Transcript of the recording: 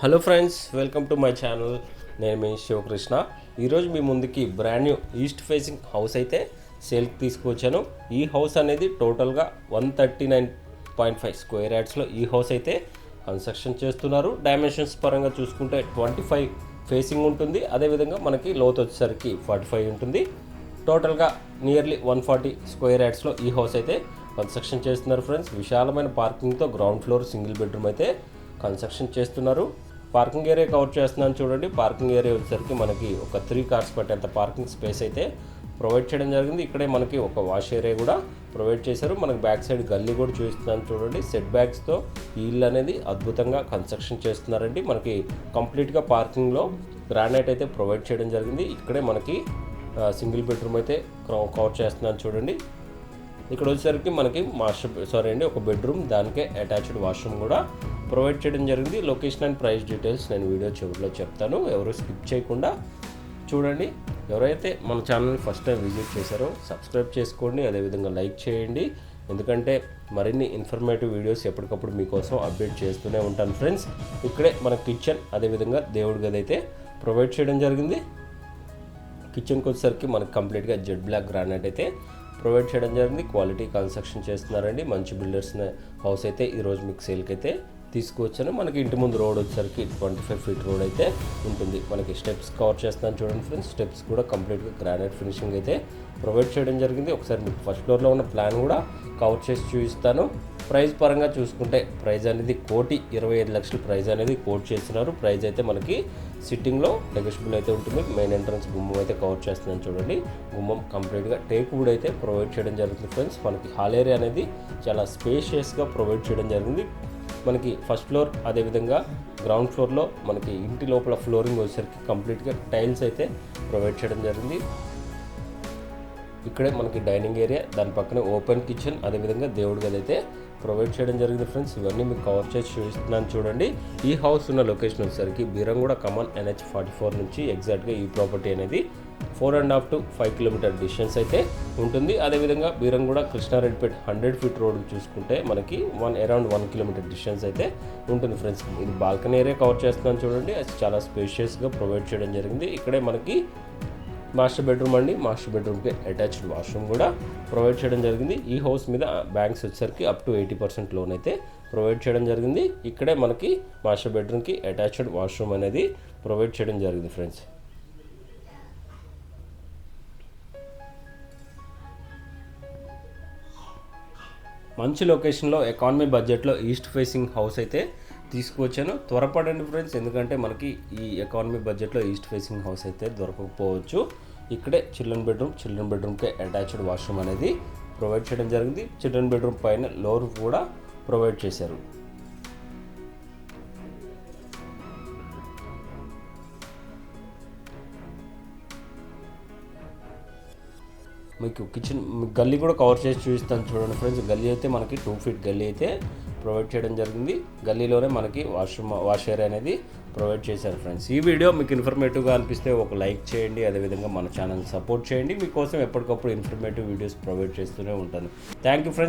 Hello friends, welcome to my channel. నేను మీ శివకృష్ణ. ఈరోజు మీ ముందుకి brand new east facing house అయితే సేల్కి తీసుకువచ్చాను. ఈ హౌస్ అనేది టోటల్గా 139.5 స్క్వేర్ యార్డ్స్లో ఈ హౌస్ అయితే కన్స్ట్రక్షన్ చేస్తున్నారు. డైమెన్షన్స్ పరంగా చూసుకుంటే 25 ఫేసింగ్ ఉంటుంది. అదేవిధంగా మనకి లోతు వచ్చేసరికి 45 ఉంటుంది. టోటల్గా నియర్లీ 140 స్క్వేర్ యార్డ్స్లో ఈ హౌస్ అయితే కన్స్ట్రక్షన్ చేస్తున్నారు ఫ్రెండ్స్. విశాలమైన పార్కింగ్తో గ్రౌండ్ ఫ్లోర్ సింగిల్ బెడ్రూమ్ అయితే కన్స్ట్రక్షన్ చేస్తున్నారు. పార్కింగ్ ఏరియా కవర్ చేస్తున్నాను చూడండి. పార్కింగ్ ఏరియా వచ్చేసరికి మనకి ఒక 3 కార్స్ పట్టేంత పార్కింగ్ స్పేస్ అయితే ప్రొవైడ్ చేయడం జరిగింది. ఇక్కడే మనకి ఒక వాష్ ఏరియా కూడా ప్రొవైడ్ చేశారు. మనకి బ్యాక్ సైడ్ గల్లీ కూడా చూస్తున్నాను చూడండి. సెట్ బ్యాక్స్తో ఈ ఇల్లు అనేది అద్భుతంగా కన్స్ట్రక్షన్ చేస్తున్నారండి. మనకి కంప్లీట్గా పార్కింగ్లో గ్రానైట్ అయితే ప్రొవైడ్ చేయడం జరిగింది. ఇక్కడే మనకి సింగిల్ బెడ్రూమ్ అయితే కవర్ చేస్తున్నాను చూడండి. ఇక్కడ వచ్చేసరికి మనకి ఒక బెడ్రూమ్, దానికే అటాచ్డ్ వాష్రూమ్ కూడా ప్రొవైడ్ చేయడం జరిగింది. లొకేషన్ అండ్ ప్రైస్ డీటెయిల్స్ నేను వీడియో చివరిలో చెప్తాను. ఎవరు స్కిప్ చేయకుండా చూడండి. ఎవరైతే మన ఛానల్ని ఫస్ట్ టైం విజిట్ చేశారో సబ్స్క్రైబ్ చేసుకోండి, అదేవిధంగా లైక్ చేయండి. ఎందుకంటే మరిన్ని ఇన్ఫర్మేటివ్ వీడియోస్ ఎప్పటికప్పుడు మీకోసం అప్డేట్ చేస్తూనే ఉంటాను ఫ్రెండ్స్. ఇక్కడే మన కిచెన్, అదేవిధంగా దేవుడి గది అయితే ప్రొవైడ్ చేయడం జరిగింది. కిచెన్కి వచ్చేసరికి మనకి కంప్లీట్గా జెడ్ బ్లాక్ గ్రానైట్ అయితే ప్రొవైడ్ చేయడం జరిగింది. క్వాలిటీ కన్స్ట్రక్షన్ చేస్తున్నారండి. మంచి బిల్డర్స్ హౌస్ అయితే ఈరోజు మీకు సేల్కి అయితే తీసుకువచ్చాను. మనకి ఇంటి ముందు రోడ్ వచ్చేసరికి 25 ఫీట్ రోడ్ అయితే ఉంటుంది. మనకి స్టెప్స్ కవర్ చేస్తున్నాను చూడండి ఫ్రెండ్స్. స్టెప్స్ కూడా కంప్లీట్గా గ్రానైట్ ఫినిషింగ్ అయితే ప్రొవైడ్ చేయడం జరిగింది. ఒకసారి మీకు ఫస్ట్ ఫ్లోర్లో ఉన్న ప్లాన్ కూడా కవర్ చేసి చూపిస్తాను. ప్రైస్ పరంగా చూసుకుంటే ప్రైస్ అనేది 1,25,00,000 ప్రైస్ అనేది కోట్ చేస్తున్నారు. ప్రైస్ అయితే మనకి సిట్టింగ్లో నెగోషియబుల్ అయితే ఉంటుంది. మెయిన్ ఎంట్రన్స్ గుమ్మం అయితే కవర్ చేస్తున్నాను చూడండి. గుమ్మం కంప్లీట్గా టేక్ వుడ్ అయితే ప్రొవైడ్ చేయడం జరుగుతుంది ఫ్రెండ్స్. మనకి హాల్ ఏరియా అనేది చాలా స్పేషియస్గా ప్రొవైడ్ చేయడం జరిగింది. మనకి ఫస్ట్ ఫ్లోర్, అదేవిధంగా గ్రౌండ్ ఫ్లోర్లో మనకి ఇంటి లోపల ఫ్లోరింగ్ వచ్చేసరికి కంప్లీట్గా టైల్స్ అయితే ప్రొవైడ్ చేయడం జరిగింది. ఇక్కడే మనకి డైనింగ్ ఏరియా, దాని పక్కనే ఓపెన్ కిచెన్, అదేవిధంగా దేవుడి గది అయితే ప్రొవైడ్ చేయడం జరిగింది ఫ్రెండ్స్. ఇవన్నీ మీకు కవర్ చేసి చూపిస్తున్నాను చూడండి. ఈ హౌస్ ఉన్న లొకేషన్ వచ్చేసరికి బీరంగూడ కమాన్ NH44 నుంచి ఎగ్జాక్ట్గా ఈ ప్రాపర్టీ అనేది 4.5 to 5 కిలోమీటర్ డిస్టెన్స్ అయితే ఉంటుంది. అదేవిధంగా బీరంగూడ కృష్ణారెడ్డిపేట 100 ఫీట్ రోడ్ చూసుకుంటే మనకి అరౌండ్ 1 కిలోమీటర్ డిస్టెన్స్ అయితే ఉంటుంది ఫ్రెండ్స్. ఇది బాల్కనీ ఏరియా కవర్ చేస్తున్నాను చూడండి. అది చాలా స్పేషియస్గా ప్రొవైడ్ చేయడం జరిగింది. ఇక్కడే మనకి మాస్టర్ బెడ్రూమ్ అండి. మాస్టర్ బెడ్రూమ్కి అటాచ్డ్ వాష్రూమ్ కూడా ప్రొవైడ్ చేయడం జరిగింది. ఈ హౌస్ మీద బ్యాంక్స్ వచ్చేసరికి అప్ టు 80% లోన్ అయితే ప్రొవైడ్ చేయడం జరిగింది. ఇక్కడే మనకి మాస్టర్ బెడ్రూమ్కి అటాచ్డ్ వాష్రూమ్ అనేది ప్రొవైడ్ చేయడం జరిగింది ఫ్రెండ్స్. మంచి లొకేషన్లో ఎకానమీ బడ్జెట్లో ఈస్ట్ ఫేసింగ్ హౌస్ అయితే తీసుకువచ్చాను. త్వరపడండి ఫ్రెండ్స్, ఎందుకంటే మనకి ఈ ఎకానమీ బడ్జెట్లో ఈస్ట్ ఫేసింగ్ హౌస్ అయితే దొరకకపోవచ్చు. ఇక్కడే చిల్డ్రన్ బెడ్రూమ్కే అటాచ్డ్ వాష్రూమ్ అనేది ప్రొవైడ్ చేయడం జరిగింది. చిల్డ్రన్ బెడ్రూమ్ పైన లోర్ కూడా ప్రొవైడ్ చేశారు. మీకు కిచెన్ గల్లీ కూడా కవర్ చేసి చూపిస్తాను చూడండి ఫ్రెండ్స్. గల్లీ అయితే మనకి 2 ఫీట్ గల్లీ అయితే ప్రొవైడ్ చేయడం జరిగింది. గల్లీలోనే మనకి వాష్ ఏరియా అనేది ప్రొవైడ్ చేశారు ఫ్రెండ్స్. ఈ వీడియో మీకు ఇన్ఫర్మేటివ్గా అనిపిస్తే ఒక లైక్ చేయండి, అదేవిధంగా మన ఛానల్ సపోర్ట్ చేయండి. మీకోసం ఎప్పటికప్పుడు ఇన్ఫర్మేటివ్ వీడియోస్ ప్రొవైడ్ చేస్తూనే ఉంటాను. Thank you friends.